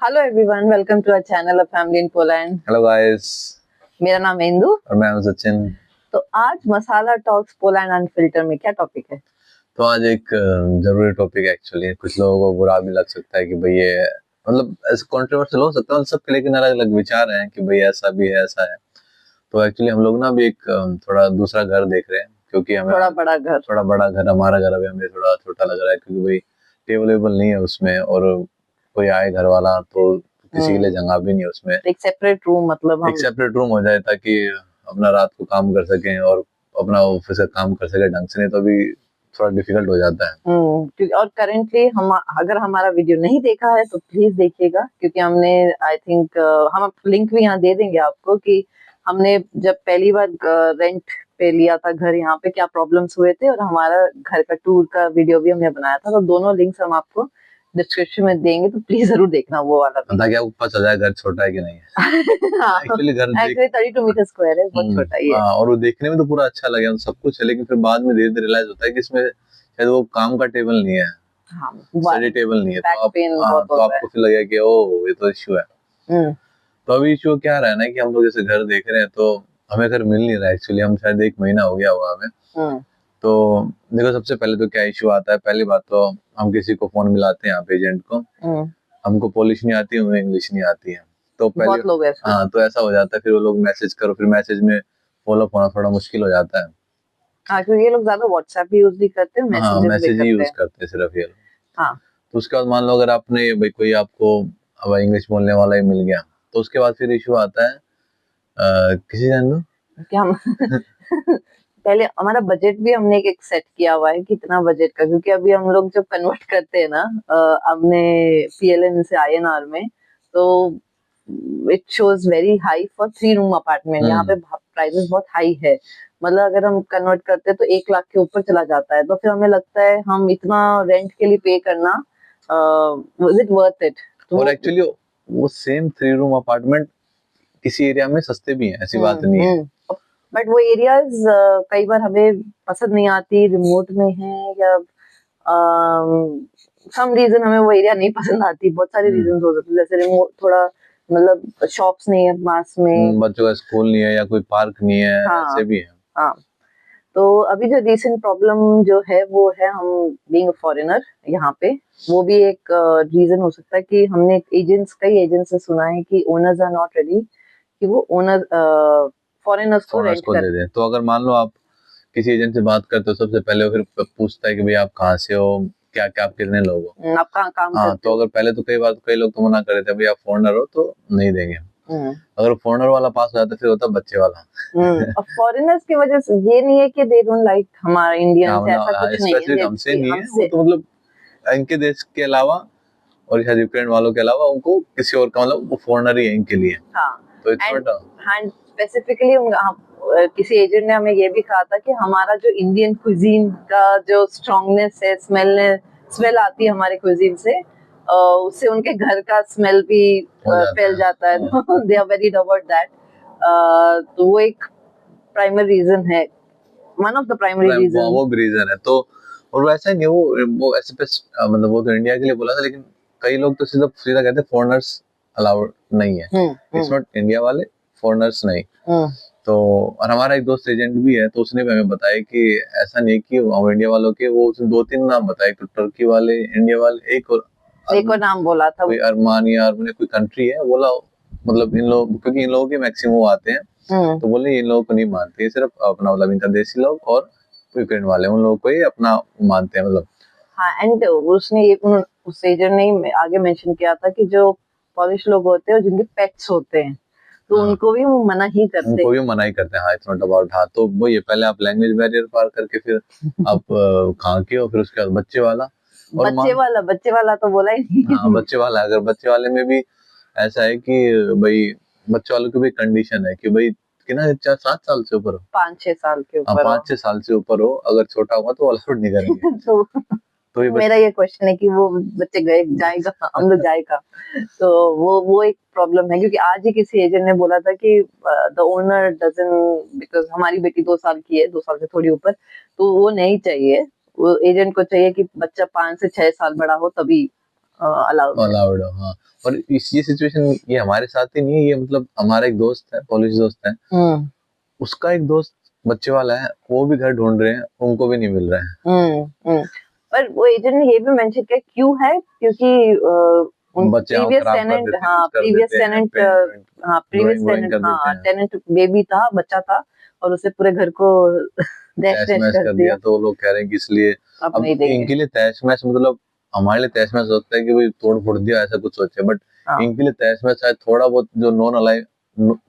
Hello everyone, welcome to our channel a family in Poland. Hello guys. मेरा नाम है इंदु और मैं हूं सचिन। तो आज मसाला टॉक्स पोलैंड अनफिल्टर में क्या टॉपिक है? तो आज एक जरूरी टॉपिक है एक्चुअली। कुछ लोगों को बुरा भी लग सकता है कि भाई ये मतलब ऐसे कंट्रोवर्शियल हो सकता है सबके, लेकिन अलग अलग विचार हैं कि भाई ऐसा भी है ऐसा है। तो एक्चुअली हम लोग ना अभी एक थोड़ा दूसरा घर देख रहे हैं, क्योंकि हमें थोड़ा बड़ा घर। थोड़ा बड़ा घर, हमारा घर अभी हमें थोड़ा छोटा लग रहा है, क्योंकि भाई टेबल वेबल नहीं है उसमें, और कोई आए घर वाला तो किसी के लिए जगह भी नहीं है उसमें। एक सेपरेट रूम, मतलब एक सेपरेट रूम हो जाए ताकि अपना रात को काम कर सकें और अपना ऑफिस का काम कर सके ढंग से, नहीं तो अभी थोड़ा डिफिकल्ट हो जाता है। क्योंकि और करेंटली हम अगर हमारा वीडियो नहीं देखा है तो प्लीज देखिएगा, क्योंकि हमने आई थिंक हम लिंक भी यहाँ दे देंगे आपको कि हमने जब पहली बार रेंट पे लिया था घर यहाँ पे क्या प्रॉब्लम्स हुए थे, और हमारा घर का टूर का वीडियो भी हमने बनाया था। तो दोनों लिंक्स हम आपको डिस्क्रिप्शन में देंगे, तो प्लीज जरूर देखना वो वाला भी। ताकि आपको पता चल जाए घर छोटा है कि नहीं है। एक्चुअली घर देख एक्चुअली 32 मीटर स्क्वायर है, बहुत छोटा ही है। और वो देखने में तो पूरा अच्छा लगे सब कुछ है, लेकिन फिर बाद में धीरे धीरे रियलाइज होता है कि इसमें शायद वो काम का टेबल नहीं है, हाँ, स्टडी टेबल नहीं है। बैक पेन बहुत तो होता है। आपको फिर लगेगा कि ओ ये तो इश्यू है। तो अभी इश्यू क्या रहा है ना कि हम लोग जैसे घर देख रहे हैं तो हमें घर मिल नहीं रहा है एक्चुअली। हम शायद 1 महीना हो गया होगा हमें। तो देखो, सबसे पहले तो क्या इश्यू आता है, पहली बात तो हम किसी को फोन मिलाते हैं यहाँ पे एजेंट को, हमको पोलिश नहीं आती, उन्हें इंग्लिश नहीं आती है। तो पहले बहुत लोग ऐसे। हाँ, तो ऐसा हो जाता है, फिर वो लोग मैसेज करो, फिर मैसेज में फॉलो होना थोड़ा मुश्किल हो जाता है। हाँ, क्योंकि ये लोग ज्यादा व्हाट्सएप भी यूज नहीं करते, हाँ, मैसेजेस भी मैसेज ही करते यूज हैं। करते हैं सिर्फ ये लोग। हाँ, तो उसके बाद मान लो अगर आपने भाई कोई आपको अब इंग्लिश बोलने वाला ही मिल गया, तो उसके बाद फिर इशू आता है किसी जान लो क्या हम पहले हमारा बजट भी हमने एक सेट किया हुआ है, कितना बजट का, क्योंकि अभी हम लोग जब कन्वर्ट करते हैं ना हमने पीएलएन से आईएनआर में, तो it shows very high for 3 room apartment. यहाँ पे प्राइसेस बहुत हाई है, मतलब अगर हम कन्वर्ट करते हैं तो 1 लाख के ऊपर चला जाता है। तो फिर हमें लगता है हम इतना रेंट के लिए पे करना, इज इट वर्थ इट? और एक्चुअली वो सेम 3 रूम अपार्टमेंट किसी एरिया में सस्ते भी हैं, ऐसी बात नहीं है। बट वो एरियाज कई बार हमें पसंद नहीं आती, रिमोट में है या सम रीजन हमें वो एरिया नहीं पसंद आती। बहुत सारे रीजन हो सकते हैं, जैसे रिमोट थोड़ा, मतलब शॉप्स नहीं है पास में, बच्चों का स्कूल नहीं है या कोई पार्क नहीं है, ऐसे भी है। हाँ। तो अभी जो रिसेंट प्रॉब्लम जो है वो है हम बीइंग अ फॉरेनर यहाँ पे। वो भी एक रीजन हो सकता है कि हमने कई एजेंट्स से सुना है कि ओनर्स आर नॉट रेडी कि वो ओनर फॉरेनर्स को रेंट दे दें। तो अगर मान लो आप किसी एजेंट से बात करते हो, सबसे पहले वो फिर पूछता है कि भाई आप कहाँ से हो, क्या क्या, आप कितने लोग हो, आप कहाँ काम हाँ। करते तो हो? अगर पहले तो कई लोग तो मना कर देते हैं, भाई आप फॉरेनर हो तो नहीं देंगे। अगर फॉरेनर वाला पास हो जाता है फिर होता है बच्चे वाला। और फॉरेनर्स की वजह से ये नहीं है कि दे डोंट लाइक हमारा इंडियंस, ऐसा कुछ नहीं स्पेसिफिक है। हमसे नहीं है वो, तो मतलब इनके देश के अलावा और शायद यूक्रेन वालों के अलावा उनको किसी और का, मतलब वो फॉरेनर ही है इनके लिए। हाँ, तो इट्स नॉट एंड स्पेसिफिकली किसी एजेंट ने हमें ये भी कहा था कि हमारा जो इंडियन क्विजीन का जो स्ट्रांगनेस है, स्मेल आती है हमारे क्विजीन से, उससे उनके घर का स्मेल भी फैल जाता है। तो they are very about that. तो वो एक प्राइमरी रीजन है, one of the primary reason. वो भी रीजन है। तो और वैसा नहीं, वो ऐसे पे मतलब वो तो इंडिया के लिए बोला था, लेकिन कई लोग तो सीधा कहते हैं फॉरेनर्स अलाउड नहीं है। इट्स नॉट इंडिया वाले, फॉरेनर्स नहीं। तो और हमारा एक दोस्त एजेंट भी है, तो उसने भी हमें बताया कि ऐसा नहीं कि हम इंडिया वालों के, वो उसने 2-3 नाम बताए, तो टर्की वाले, इंडिया वाले, एक और नाम बोला था, कोई अरमानिया कोई कंट्री है बोला। मतलब इन लोग, क्योंकि इन लोगों के मैक्सिमम आते हैं, तो बोले इन लोगों को नहीं मानते, सिर्फ अपना मतलब इनका देसी लोग और यूक्रेन वाले, उन लोगों को ही अपना मानते हैं मतलब। हाँ, एंड उसने ये उस एजेंट ने आगे मेंशन किया था कि जो पॉलिश लोग होते हैं और जिनके पेट्स होते हैं, तो उनको भी वो मना ही करते हैं। उनको भी मना ही करते हैं। हाँ, इट्स नॉट अबाउट, हाँ। तो वो ये पहले आप लैंग्वेज बैरियर पार करके फिर आप कहाँ के हो, फिर उसके बाद बच्चे वाला। और बच्चे वाला तो बोला ही नहीं। हाँ, बच्चे वाला, अगर बच्चे वाले में भी ऐसा है कि भाई बच्चे वालों की भी कंडीशन है कि भाई कितना 4-7 साल से ऊपर हो, 5-6 साल के ऊपर हो। 5-6 साल से ऊपर हो, अगर छोटा होगा तो अलाउड नहीं करेंगे। तो मेरा ये क्वेश्चन है कि वो बच्चे जाएगा, हम लोग जाएगा। तो वो एक प्रॉब्लम है, क्योंकि आज ही किसी एजेंट ने बोला था कि द ओनर डजंट, बिकॉज हमारी बेटी 2 साल की है, 2 साल से थोड़ी ऊपर, तो वो नहीं चाहिए। वो एजेंट को चाहिए कि बच्चा 5 से 6 साल बड़ा हो तभी अलाउड हो। हाँ, और ये सिचुएशन ये हमारे साथ ही नहीं है, ये मतलब हमारा एक दोस्त है, पॉलिश दोस्त है, उसका एक दोस्त बच्चे वाला है, वो भी घर ढूंढ रहे हैं, उनको भी नहीं मिल रहा है। पर वो एजेंट ने ये भी मेंशन किया क्यों है, क्योंकि प्रीवियस टेनेंट, हाँ टेनेंट बेबी था, बच्चा था, और उसे पूरे घर को तहस नहस कर दिया। तो लोग कह रहे हैं कि इसलिए अब इनके लिए तहस नहस मतलब हमारे लिए तहस नहस होता है कि भाई तोड़ फोड़ दिया, ऐसा कुछ सोचे, बट इनके लिए तहस नहस शायद थोड़ा बहुत जो नॉन अलाइव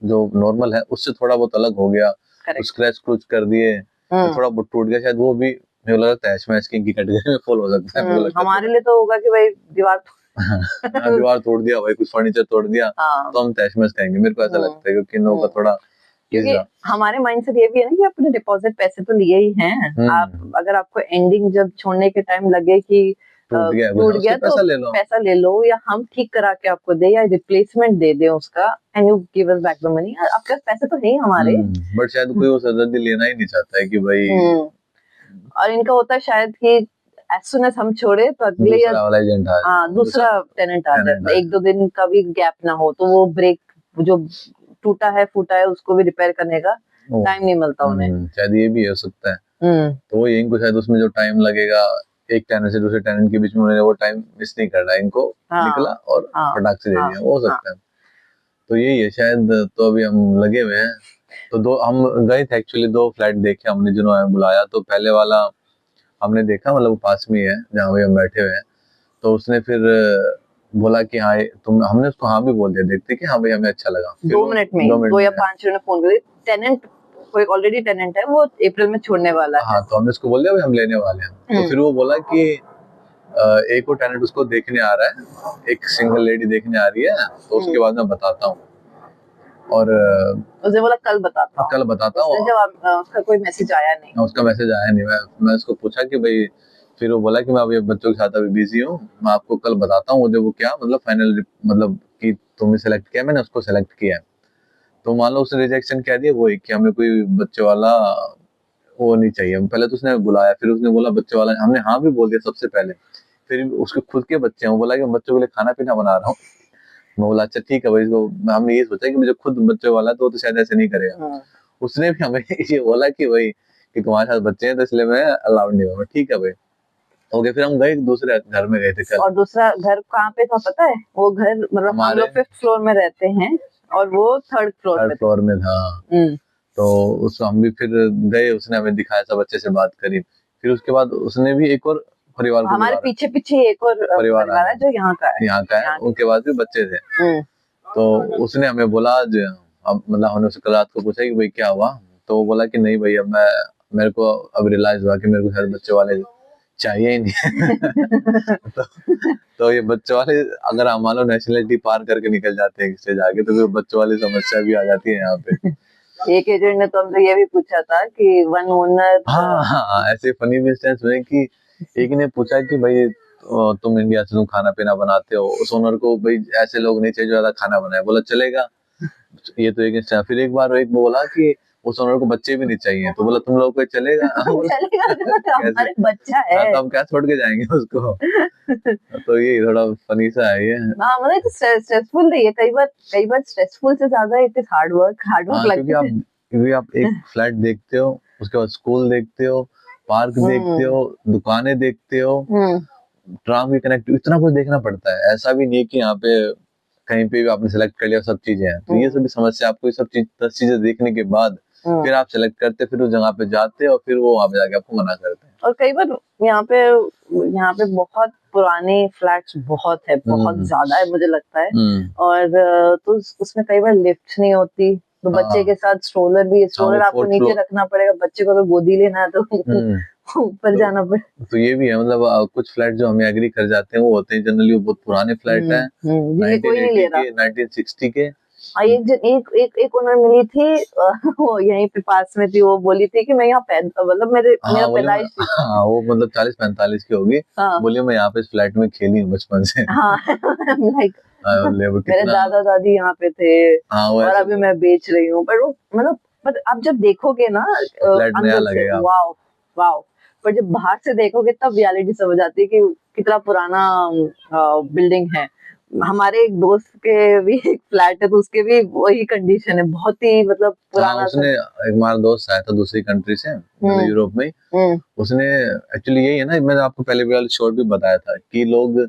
जो नॉर्मल है उससे थोड़ा बहुत अलग हो गया, स्क्रैच क्रूच कर दिए, थोड़ा बहुत टूट गया, शायद वो भी मुझे लगा तहस नहस की कैटेगरी में फॉल हो सकता है। हमारे लिए तो होगा कि भाई दीवार दीवार तोड़ दिया भाई, कुछ फर्नीचर तोड़ दिया, तो हम तहस नहस कहेंगे, मेरे को ऐसा लगता है, क्योंकि इन लोगों का थोड़ा, क्योंकि हमारे माइंडसेट ये भी है ना कि अपने डिपॉजिट पैसे तो लिए ही हैं, आप अगर आपको एंडिंग जब छोड़ने के टाइम लगे कि टूट गया तो पैसा ले लो, या हम ठीक करा के आपको दे, या रिप्लेसमेंट दे दे उसका, and you give us back the money, आपके पास पैसे तो है ही हमारे। बट शायद कोई वो सरदर्दी लेना ही नहीं चाहता है कि भाई, और इनका होता है शायद कि as soon as हम छोड़े तो अगले दूसरा टेनेंट आ जाए, 1-2 दिन का भी गैप ना हो, तो वो ब्रेक जो टूटा है फूटा है उसको भी रिपेयर करने का टाइम नहीं मिलता उन्हें। शायद ये भी हो सकता है। तो वो इनको शायद उसमें जो टाइम लगेगा एक टेनेंट से दूसरे टेनेंट के बीच में, उन्होंने वो टाइम मिस नहीं करना, इनको निकला और फटाक से दे दिया, हो सकता है। तो यही है शायद। तो अभी हम लगे हुए हैं, तो हम गए थे एक्चुअली, 2 फ्लैट देखे हमने, जिन्होंने बुलाया, तो पहले वाला हमने देखा, मतलब पास में ही है जहाँ हम बैठे हुए हैं, तो उसने फिर बोला कि हाँ तुम, हमने उसको हाँ भी बोल दिया, देखते कि हाँ भाई हमें अच्छा लगा। 2 मिनट में 2 या 5 मिनट में फोन कर, टेनेंट कोई ऑलरेडी टेनेंट है, वो अप्रैल में छोड़ने वाला है। हाँ, तो हमने उसको बोल दिया भाई हम लेने वाले हैं। तो फिर वो बोला कि एक और टेनेंट उसको देखने आ रहा है, एक सिंगल लेडी देखने आ रही है, तो उसके बाद मैं बताता हूँ। और उसने बोला कल बताता हूँ। जब उसका कोई मैसेज आया नहीं, उसका मैसेज आया नहीं। मैं उसको पूछा कि भाई, फिर वो बोला कि मैं अभी बच्चों के साथ अभी बिजी हूँ, मैं आपको कल बताता हूँ। मुझे वो क्या मतलब फाइनल मतलब कि तुम्हें सेलेक्ट किया, मैंने उसको सेलेक्ट किया, तो मान लो उसने रिजेक्शन कह दिया वो कि हमें कोई बच्चे वाला वो नहीं चाहिए। पहले तो उसने बुलाया, फिर उसने बोला बच्चे वाला, हमने हाँ भी बोल दिया सबसे पहले, फिर उसके खुद के बच्चे हैं, वो बोला कि बच्चों के लिए खाना पीना बना रहा हूँ। मैं बोला अच्छा ठीक है भाई, इसको हमने ये सोचा कि मुझे खुद बच्चे वाला तो शायद ऐसे नहीं करेगा। उसने भी हमें ये बोला कि भाई कि तुम्हारे साथ बच्चे हैं तो इसलिए मैं अलाउड नहीं हुआ। ठीक है भाई, ओके। फिर हम गए दूसरे घर में गए थे कल। और दूसरा घर कहाँ पे था पता है? वो घर मतलब हम लोग 5th फ्लोर में रहते हैं और वो 3rd फ्लोर में था। तो उसको हम भी फिर गए, उसने हमें दिखाया, सब अच्छे से बात करी। फिर उसके बाद उसने भी एक और परिवार को, हमारे पीछे पीछे एक और परिवार है जो यहाँ का है, उनके पास भी बच्चे थे। तो उसने हमें बोला आज, मतलब हमने उससे कल रात को पूछा कि भाई क्या हुआ, तो वो बोला कि नहीं भाई, अब मेरे को अब रियलाइज हुआ कि मेरे को शायद बच्चे वाले चाहिए ही नहीं। तो ये बच्चे वाले अगर हम मान लो नेशनलिटी पार करके निकल जाते हैं स्टेज आगे, तो फिर बच्चों वाली समस्या भी आ जाती है यहाँ पे। एक एजेंट ने तो हमसे ये भी पूछा था कि वन ओनर, हाँ ऐसे फनी भी इंस्टेंस हुए कि एक ने पूछा कि भाई तुम इंडिया से तुम खाना पीना बनाते हो, उस ओनर को भाई ऐसे लोग नहीं चाहिए जो ज्यादा खाना बनाए। बोला चलेगा, ये तो एक इंस्टेंस। फिर एक बार एक बोला कि उस ओनर को बच्चे भी नहीं चाहिए, तो बोला तुम लोग को चलेगा। हमारे बच्चा है तो हम क्या छोड़ के जाएंगे उसको। तो ये थोड़ा फनी सा है ये। हाँ मतलब स्ट्रेसफुल है ये, कई बार स्ट्रेसफुल से ज्यादा इट इज हार्ड वर्क लगता है। क्योंकि आप एक फ्लैट देखते हो, उसके बाद स्कूल देखते हो, पार्क देखते हो, दुकानें देखते हो, ट्राम की कनेक्ट, इतना कुछ देखना पड़ता है। ऐसा भी नहीं है कि यहाँ पे कहीं पे भी आपने सेलेक्ट कर लिया सब चीजें हैं। तो ये सभी समस्या, आपको ये सब 10 चीजें देखने के बाद फिर आप सेलेक्ट करते, फिर उस जगह पे जाते और फिर वो वहां पे जाके आपको मना करते हैं। और कई बार यहाँ पे बहुत पुराने फ्लैट्स बहुत ज्यादा है मुझे लगता है, और तो उसमें कई बार लिफ्ट नहीं होती, तो बच्चे के साथ स्ट्रोलर आपको नीचे रखना पड़ेगा, बच्चे को तो गोदी लेना है तो ऊपर जाना पड़ेगा। तो ये भी है, मतलब कुछ फ्लैट जो हमें एग्री कर जाते हैं वो होते हैं जनरली वो बहुत पुराने फ्लैट हैं, 1960 के। एक ओनर मिली थी, वो यहीं पे पास में थी, वो बोली थी कि मैं यहाँ मतलब मेरा पैदाइश थी। हाँ, वो मतलब 40-45 की होगी। बोली मैं यहाँ पे इस फ्लैट में खेली हूँ बचपन से। मेरे दादा दादी यहाँ पे थे, और अभी मैं बेच रही हूँ। पर वो मतलब आप जब देखोगे ना, फ्लैट नया लगेगा। वाओ, पर जब बाहर से देखोगे तब रियलिटी समझ आती है कि कितना पुराना बिल्डिंग है। हमारे एक दोस्त के भी एक फ्लैट है, तो उसके भी वही कंडीशन है, बहुत ही मतलब पुराना। उसने एक हमारा दोस्त आया था दूसरी कंट्री से, मतलब यूरोप में, उसने एक्चुअली यही है ना, मैंने आपको पहले भी वाला शॉर्ट भी बताया था कि लोग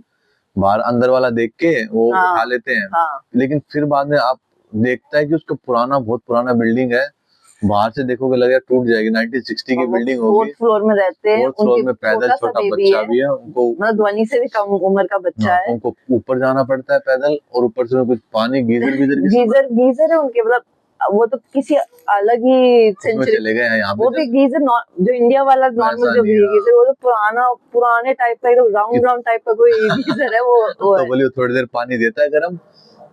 बाहर अंदर वाला देख के वो उठा लेते हैं, लेकिन फिर बाद में आप देखता है कि उसका बहुत पुराना बिल्डिंग है, बाहर से देखोगे लगेगा टूट जाएगी, 1960 की बिल्डिंग होगी। 4th फ्लोर में रहते हैं, 4th फ्लोर में पैदल, छोटा बच्चा भी है, उनको मतलब ध्वनि से भी कम उम्र का बच्चा है, उनको ऊपर जाना पड़ता है पैदल, और ऊपर से कुछ पानी गीजर गीजर है उनके, मतलब वो तो किसी अलग ही सेंचुरी चले गए हैं यहाँ पे। वो भी गीजर जो इंडिया वाला नॉर्मल जो गीजर, वो तो पुराने टाइप का, एकदम राउंड टाइप का कोई गीजर है वो तो बोलिए थोड़ी देर पानी देता है गर्म,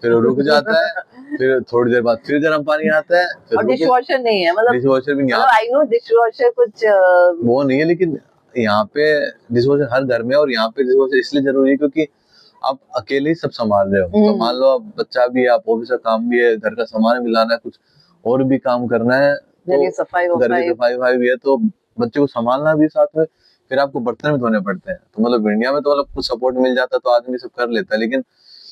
फिर रुक जाता है, फिर थोड़ी देर बाद फिर गर्म पानी आता है, फिर और डिशवॉशर नहीं है, मतलब डिशवॉशर भी नहीं, आई नो डिशवॉशर कुछ वो नहीं है, लेकिन यहाँ पे डिशवॉशर हर घर में, और यहाँ पे डिशवॉशर इसलिए जरूरी है क्योंकि आप अकेले ही सब संभाल रहे हो, तो मान लो आप बच्चा भी है, आप ऑफिस का काम भी है, घर का सामान भी लाना है, कुछ और भी काम करना है, घर की सफाई भी है, तो बच्चे को संभालना भी साथ में, फिर आपको बर्तन भी धोने पड़ते हैं। तो मतलब इंडिया में तो मतलब कुछ सपोर्ट मिल जाता तो आदमी सब कर लेता है, लेकिन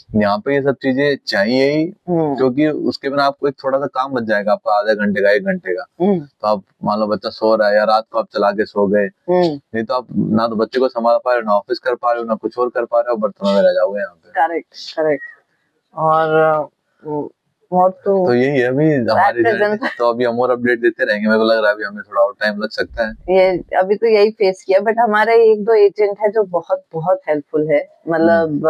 यहाँ पे ये सब चीजें चाहिए ही, क्योंकि उसके बिना आपको एक थोड़ा सा काम बच जाएगा आपका, आधे घंटे का 1 घंटे का, तो आप मान लो बच्चा सो रहा है या रात को आप चला के सो गए, नहीं तो आप ना तो बच्चे को संभाल पा रहे हो, ना ऑफिस कर पा रहे हो, ना कुछ और कर पा रहे हो, बर्तनों में रह जाओगे यहाँ पे। करेक्ट। और तो यही है अभी हमारी जर्नी, तो अभी हम और अपडेट देते रहेंगे, मेरे को लग रहा है अभी हमें थोड़ा और टाइम लग सकता है। ये अभी तो यही फेस किया, बट हमारे 1-2 एजेंट है जो बहुत हेल्पफुल है, मतलब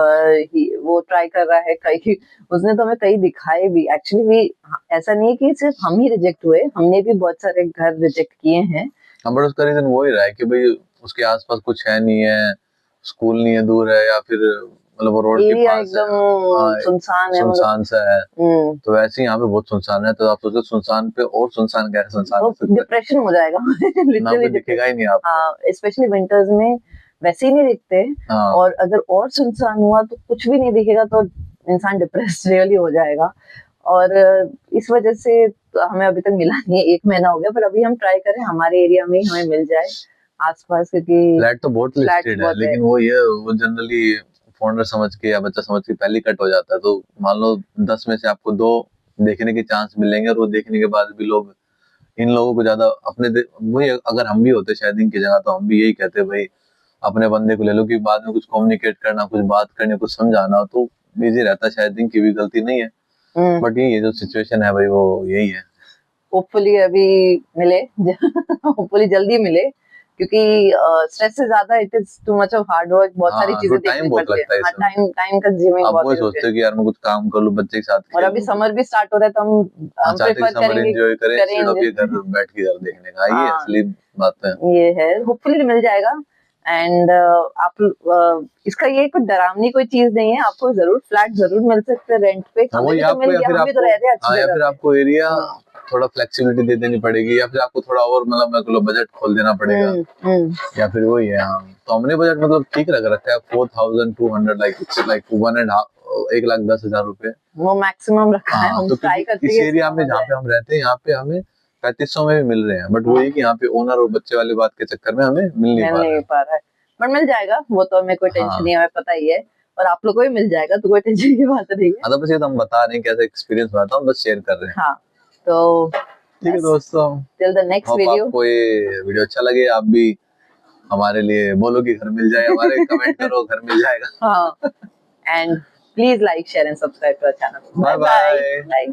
वो ट्राई कर रहा है कई, उसने तो हमें कई दिखाए भी एक्चुअली। ऐसा नहीं है कि सिर्फ हम ही रिजेक्ट हुए, हमने भी बहुत सारे घर रिजेक्ट किए हैं। बट उसका रीजन वो ही रहा है कि भाई उसके आसपास कुछ है नहीं है, स्कूल नहीं है, दूर है, या फिर मतलब वो रोड के पास एकदम सुनसान सा है, तो वैसे ही यहाँ पे बहुत सुनसान है, तो आप सोचो सुनसान पे और सुनसान कैसे सुनसान, डिप्रेशन हो जाएगा लिटरली दिखेगा ही नहीं आपको, स्पेशली विंटर्स में वैसे ही नहीं दिखते, और अगर और सुनसान हुआ तो कुछ भी नहीं दिखेगा, तो इंसान डिप्रेस रियली हो जाएगा। और इस वजह से तो हमें अभी तक मिला नहीं है, 1 महीना हो गया, पर अभी हम ट्राई करें हमारे एरिया में हमें मिल जाए आसपास, क्योंकि फ्लैट तो बहुत लिस्टेड है, लेकिन वो जनरली फॉरनर समझ के या बच्चा समझ के पहले कट हो जाता है, तो मान लो 10 में से आपको 2 देखने के चांस मिलेंगे, और वो देखने के बाद भी लोग इन लोगों को ज्यादा वही, अगर हम भी होते शायद इनकी जगह, तो हम भी यही कहते भाई अपने बंदे को ले लो, कि बाद में कुछ कम्युनिकेट करना, कुछ बात करनी, कुछ समझाना तो इजी रहता, शायद इनकी भी गलती नहीं है, बट ये जो सिचुएशन है भाई वो यही है। होपफुली अभी मिले होपफुली जल्दी मिले, क्योंकि स्ट्रेस से ज्यादा it is too much of hard work, बहुत सारी चीजें देखनी पड़ती है, टाइम कंज्यूमिंग। आप वही सोचते हो कि यार मैं कुछ काम कर लूं बच्चे के साथ, और अभी समर भी स्टार्ट हो रहा है, तो हम प्रेफर करेंगे एंजॉय करें घर बैठ के घर देखने का, ये असली बात है, ये है। होपफुली मिल जाएगा, एंड आप इसका ये कोई डरावनी कोई चीज नहीं है, आपको जरूर फ्लैट जरूर मिल सकते हैं रेंट पे, हमें तो मिल गया, हम भी तो रह रहे हैं अच्छी जगह, या फिर आपको एरिया थोड़ा फ्लेक्सिबिलिटी दे देनी पड़ेगी, या फिर आपको थोड़ा और मतलब बजट खोल देना पड़ेगा, या फिर वही है। हाँ, तो हमने बजट मतलब ठीक रख रखा है, 4200 लाइक 1,10,000 रुपए, वो मैक्सिमम रखा है। हम ट्राई करते हैं इस एरिया में जहाँ पे हम रहते हैं, यहाँ पे हमें 3500 में भी मिल रहे हैं, बट वही कि यहाँ पे ओनर और बच्चे वाली बात के चक्कर में हमें मिल नहीं पा रहा है, बट मिल जाएगा, वो तो हमें कोई टेंशन नहीं है, हमें पता ही है, और आप लोग को भी मिल जाएगा, तो कोई टेंशन की बात नहीं है। बस ये तो हम बता रहे हैं कैसा एक्सपीरियंस हुआ था, हम बस शेयर कर रहे हैं। हाँ, तो ठीक है दोस्तों, टिल द नेक्स्ट वीडियो, आपको ये वीडियो अच्छा लगे, आप भी हमारे लिए बोलो कि घर मिल जाए, हमारे कमेंट करो घर मिल जाएगा। हाँ, and please like share and subscribe to our channel. Bye bye.